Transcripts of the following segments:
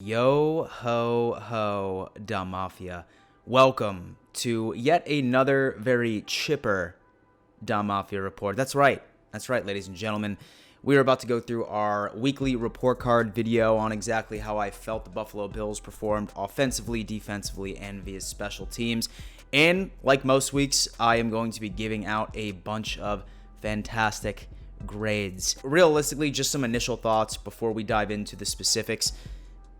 Yo ho ho, Dumb Mafia. Welcome to yet another very chipper Dumb Mafia report. That's right, ladies and gentlemen. We are about to go through our weekly report card video on exactly how I felt the Buffalo Bills performed offensively, defensively, and via special teams. And like most weeks, I am going to be giving out a bunch of fantastic grades. Realistically, just some initial thoughts before we dive into the specifics.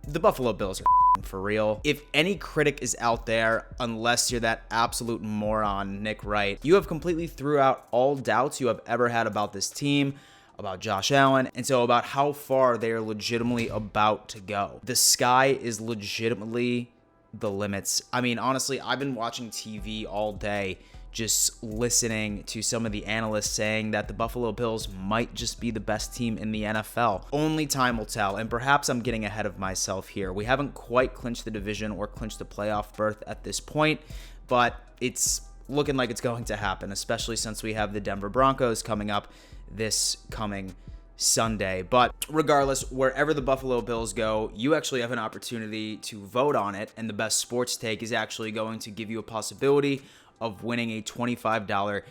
The Buffalo Bills are for real. If any critic is out there, unless you're that absolute moron, Nick Wright, you have completely threw out all doubts you have ever had about this team, about Josh Allen, and so about how far they are legitimately about to go. The sky is legitimately the limits. I mean, honestly, I've been watching TV all day, just listening to some of the analysts saying that the Buffalo Bills might just be the best team in the NFL. Only time will tell, and perhaps I'm getting ahead of myself here. We haven't quite clinched the division or clinched the playoff berth at this point, but it's looking like it's going to happen, especially since we have the Denver Broncos coming up this coming Sunday. But regardless, wherever the Buffalo Bills go, you actually have an opportunity to vote on it, and the best sports take is actually going to give you a possibility of winning a $25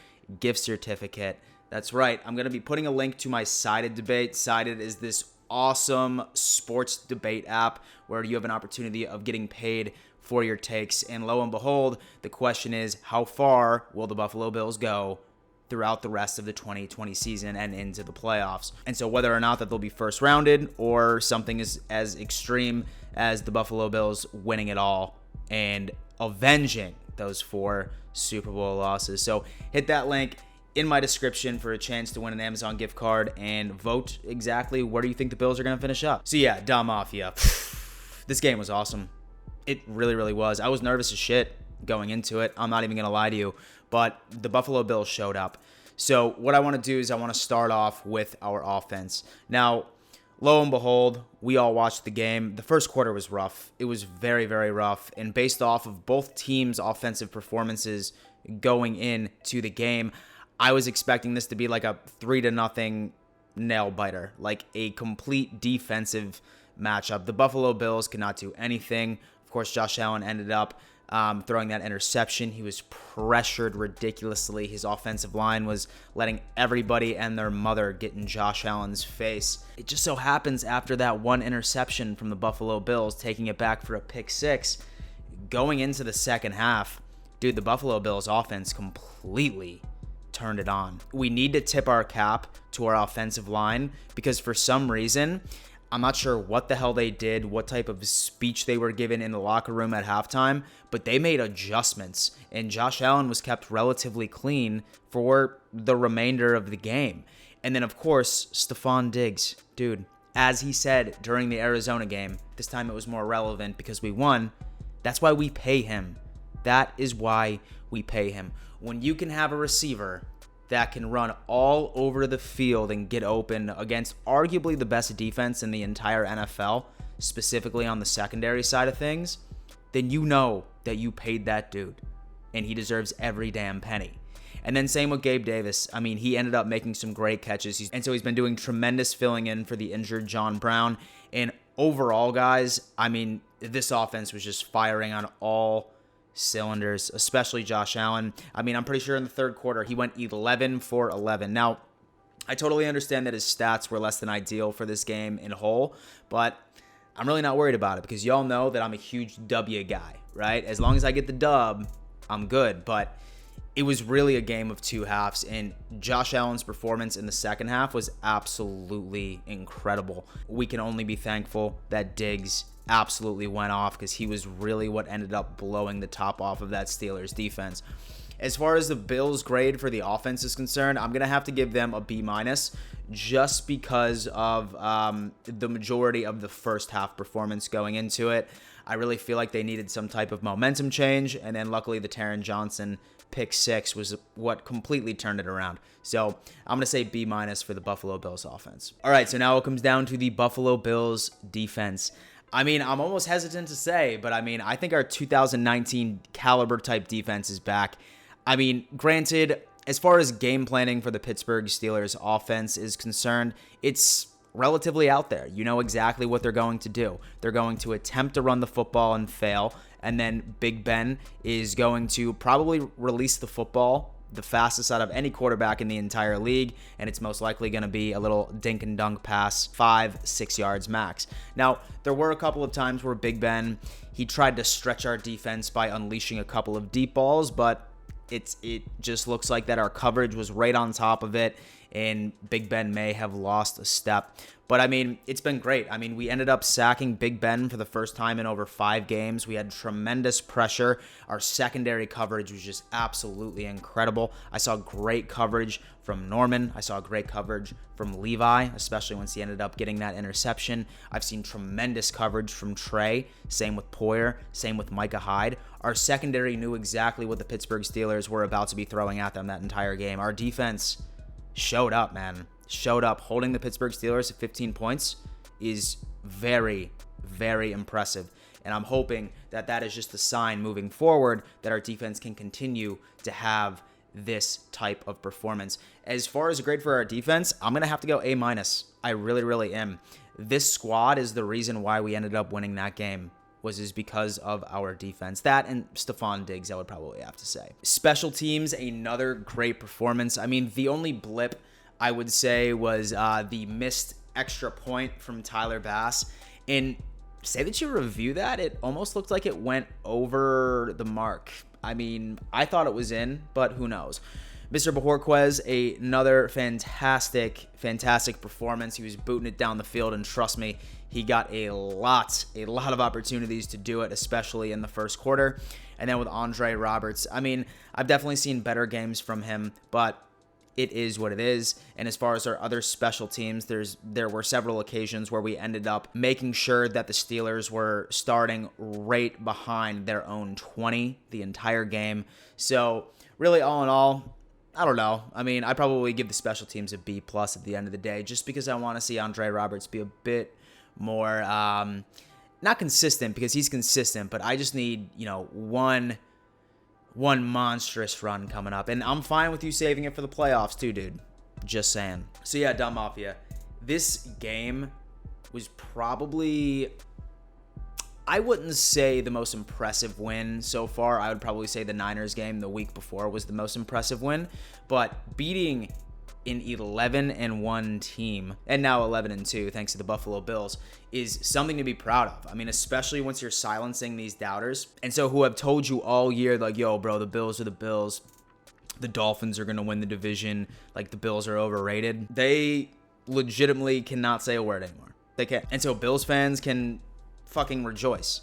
gift certificate. That's right, I'm going to be putting a link to my Sided debate. Sided is this awesome sports debate app where you have an opportunity of getting paid for your takes. And lo and behold, the question is, how far will the Buffalo Bills go throughout the rest of the 2020 season and into the playoffs? And so whether or not that they'll be first rounded or something as extreme as the Buffalo Bills winning it all and avenging those 4 Super Bowl losses. So hit that link in my description for a chance to win an Amazon gift card and vote exactly where do you think the Bills are going to finish up. So yeah, Dumb Mafia. This game was awesome. It really, really was. I was nervous as shit going into it. I'm not even going to lie to you, but the Buffalo Bills showed up. So what I want to do is I want to start off with our offense. Now, lo and behold, we all watched the game. The first quarter was rough. It was very, very rough. And based off of both teams' offensive performances going into the game, I was expecting this to be like a 3-0 nail biter, like a complete defensive matchup. The Buffalo Bills could not do anything. Of course, Josh Allen ended up throwing that interception. He was pressured ridiculously. His offensive line was letting everybody and their mother get in Josh Allen's face. It just so happens after that one interception from the Buffalo Bills, taking it back for a pick six, going into the second half, dude, the Buffalo Bills offense completely turned it on. We need to tip our cap to our offensive line because for some reason, I'm not sure what the hell they did, what type of speech they were given in the locker room at halftime, but they made adjustments, and Josh Allen was kept relatively clean for the remainder of the game. And then, of course, Stephon Diggs, dude, as he said during the Arizona game, this time it was more relevant because we won. That's why we pay him. That is why we pay him. When you can have a receiver that can run all over the field and get open against arguably the best defense in the entire NFL, specifically on the secondary side of things, then you know that you paid that dude, and he deserves every damn penny. And then same with Gabe Davis. I mean, he ended up making some great catches, and so he's been doing tremendous filling in for the injured John Brown. And overall, guys, I mean, this offense was just firing on all cylinders, especially Josh Allen. I mean, I'm pretty sure in the third quarter, he went 11 for 11. Now, I totally understand that his stats were less than ideal for this game in whole, but I'm really not worried about it because y'all know that I'm a huge W guy, right? As long as I get the dub, I'm good. But it was really a game of two halves, and Josh Allen's performance in the second half was absolutely incredible. We can only be thankful that Diggs absolutely went off because he was really what ended up blowing the top off of that Steelers defense. As far as the Bills' grade for the offense is concerned, I'm going to have to give them a B- just because of the majority of the first half performance going into it. I really feel like they needed some type of momentum change, and then luckily the Taron Johnson pick six was what completely turned it around. So I'm going to say B- for the Buffalo Bills offense. All right, so now it comes down to the Buffalo Bills defense. I mean, I'm almost hesitant to say, but I mean, I think our 2019 caliber type defense is back. I mean, granted, as far as game planning for the Pittsburgh Steelers offense is concerned, it's relatively out there. You know exactly what they're going to do. They're going to attempt to run the football and fail, and then Big Ben is going to probably release the football the fastest out of any quarterback in the entire league, and it's most likely going to be a little dink and dunk pass, 5-6 yards max. Now, there were a couple of times where Big Ben, he tried to stretch our defense by unleashing a couple of deep balls, but it just looks like that our coverage was right on top of it, and Big Ben may have lost a step. But, I mean, it's been great. I mean, we ended up sacking Big Ben for the first time in over 5 games. We had tremendous pressure. Our secondary coverage was just absolutely incredible. I saw great coverage from Norman. I saw great coverage from Levi, especially once he ended up getting that interception. I've seen tremendous coverage from Trey. Same with Poyer. Same with Micah Hyde. Our secondary knew exactly what the Pittsburgh Steelers were about to be throwing at them that entire game. Our defense showed up, man. Showed up. Holding the Pittsburgh Steelers at 15 points is very, very impressive. And I'm hoping that that is just a sign moving forward that our defense can continue to have this type of performance. As far as a grade for our defense, I'm going to have to go A-. I really, really am. This squad is the reason why we ended up winning that game. Is because of our defense. That and Stephon Diggs, I would probably have to say. Special teams, another great performance. I mean, the only blip I would say was the missed extra point from Tyler Bass. And say that you review that, it almost looked like it went over the mark. I mean, I thought it was in, but who knows? Mr. Bajorquez, another fantastic performance. He was booting it down the field, and trust me, he got a lot of opportunities to do it, especially in the first quarter. And then with Andre Roberts, I mean, I've definitely seen better games from him, but it is what it is. And as far as our other special teams, there were several occasions where we ended up making sure that the Steelers were starting right behind their own 20 the entire game. So really, all in all, I don't know. I mean, I probably give the special teams a B+ at the end of the day, just because I want to see Andre Roberts be a bit more, not consistent, because he's consistent, but I just need, one monstrous run coming up. And I'm fine with you saving it for the playoffs too, dude. Just saying. So yeah, Dumb Mafia. This game was probably, I wouldn't say the most impressive win so far. I would probably say the Niners game the week before was the most impressive win. But beating an 11-1 team, and now 11-2 thanks to the Buffalo Bills, is something to be proud of. I mean, especially once you're silencing these doubters. And so who have told you all year, like, yo, bro, the Bills are the Bills. The Dolphins are going to win the division. Like, the Bills are overrated. They legitimately cannot say a word anymore. They can't. And so Bills fans can fucking rejoice,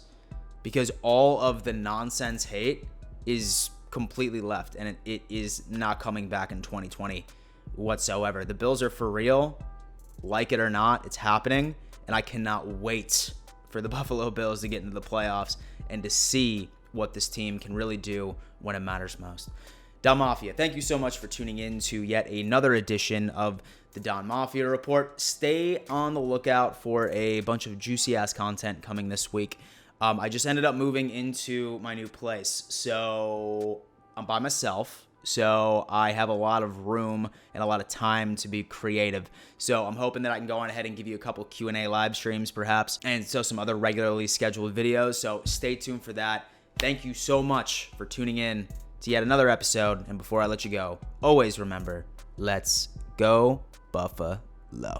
because all of the nonsense hate is completely left, and it is not coming back in 2020 whatsoever. The Bills are for real. Like it or not, it's happening, and I cannot wait for the Buffalo Bills to get into the playoffs and to see what this team can really do when it matters most. Don Mafia, thank you so much for tuning in to yet another edition of the Don Mafia Report. Stay on the lookout for a bunch of juicy-ass content coming this week. I just ended up moving into my new place, so I'm by myself. So I have a lot of room and a lot of time to be creative. So I'm hoping that I can go on ahead and give you a couple Q&A live streams perhaps, and so some other regularly scheduled videos. So stay tuned for that. Thank you so much for tuning in to yet another episode. And before I let you go, always remember, let's go Buffalo.